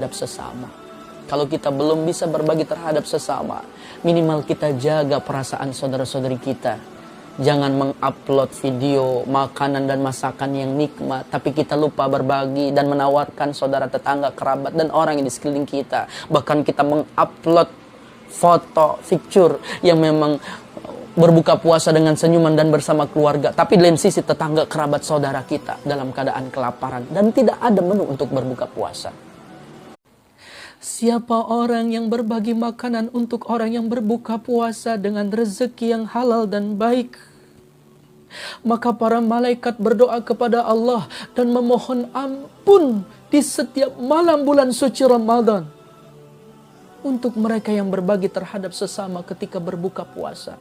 terhadap sesama. Kalau kita belum bisa berbagi terhadap sesama, minimal kita jaga perasaan saudara-saudari kita. Jangan mengupload video makanan dan masakan yang nikmat, tapi kita lupa berbagi dan menawarkan saudara, tetangga, kerabat, dan orang yang di sekeliling kita. Bahkan kita mengupload foto, picture yang memang berbuka puasa dengan senyuman dan bersama keluarga, tapi di lain sisi tetangga, kerabat, saudara kita dalam keadaan kelaparan dan tidak ada menu untuk berbuka puasa. Siapa orang yang berbagi makanan untuk orang yang berbuka puasa dengan rezeki yang halal dan baik, maka para malaikat berdoa kepada Allah dan memohon ampun di setiap malam bulan suci Ramadan untuk mereka yang berbagi terhadap sesama ketika berbuka puasa.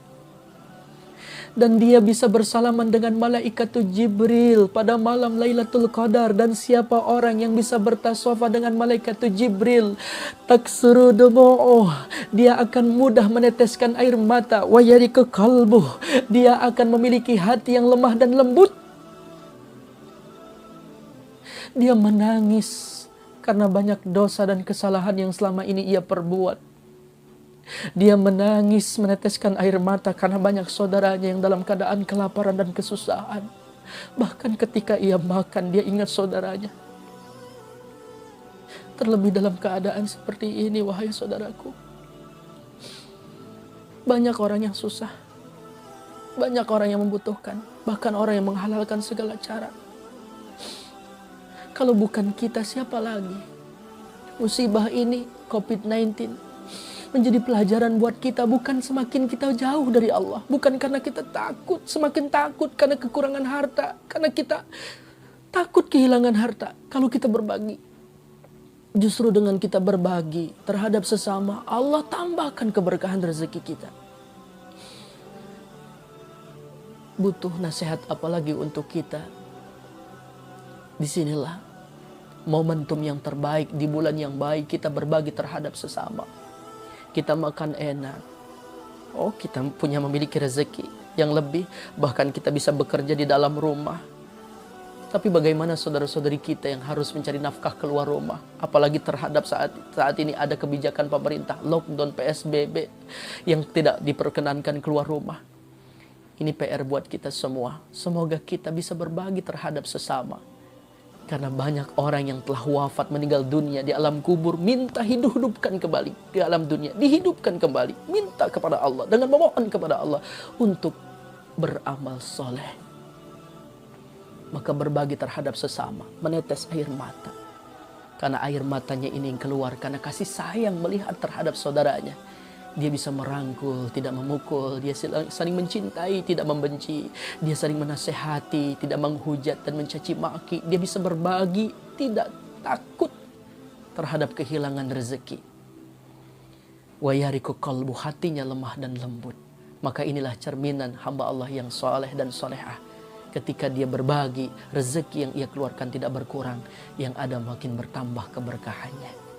Dan dia bisa bersalaman dengan malaikat Jibril pada malam Lailatul Qadar. Dan siapa orang yang bisa bertasawuf dengan malaikat Jibril, taksuru dumu'uh, dia akan mudah meneteskan air mata, wa yariku qalbuh, dia akan memiliki hati yang lemah dan lembut. Dia menangis karena banyak dosa dan kesalahan yang selama ini ia perbuat. Dia menangis, meneteskan air mata karena banyak saudaranya yang dalam keadaan kelaparan dan kesusahan. Bahkan ketika ia makan, dia ingat saudaranya. Terlebih dalam keadaan seperti ini, wahai saudaraku. Banyak orang yang susah. Banyak orang yang membutuhkan. Bahkan orang yang menghalalkan segala cara. Kalau bukan kita, siapa lagi? Musibah ini, COVID-19, menjadi pelajaran buat kita, bukan semakin kita jauh dari Allah, bukan karena kita takut, semakin takut karena kekurangan harta, karena kita takut kehilangan harta. Kalau kita berbagi, justru dengan kita berbagi terhadap sesama, Allah tambahkan keberkahan rezeki kita. Butuh nasihat apalagi untuk kita? Disinilah momentum yang terbaik di bulan yang baik, kita berbagi terhadap sesama. Kita makan enak. Oh, kita memiliki rezeki yang lebih. Bahkan kita bisa bekerja di dalam rumah. Tapi bagaimana saudara-saudari kita yang harus mencari nafkah keluar rumah? Apalagi terhadap saat ini ada kebijakan pemerintah, lockdown, PSBB, yang tidak diperkenankan keluar rumah. Ini PR buat kita semua. Semoga kita bisa berbagi terhadap sesama. Karena banyak orang yang telah wafat, meninggal dunia di alam kubur, minta hidupkan kembali di alam dunia, dihidupkan kembali, minta kepada Allah dengan memohon kepada Allah untuk beramal soleh. Maka berbagi terhadap sesama, menetes air mata. Karena air matanya ini yang keluar karena kasih sayang melihat terhadap saudaranya. Dia bisa merangkul, tidak memukul. Dia saling mencintai, tidak membenci. Dia saling menasehati, tidak menghujat dan mencaci maki. Dia bisa berbagi, tidak takut terhadap kehilangan rezeki. Wa yariku qalbu, hatinya lemah dan lembut. Maka inilah cerminan hamba Allah yang soleh dan solehah. Ketika dia berbagi, rezeki yang ia keluarkan tidak berkurang. Yang ada makin bertambah keberkahannya.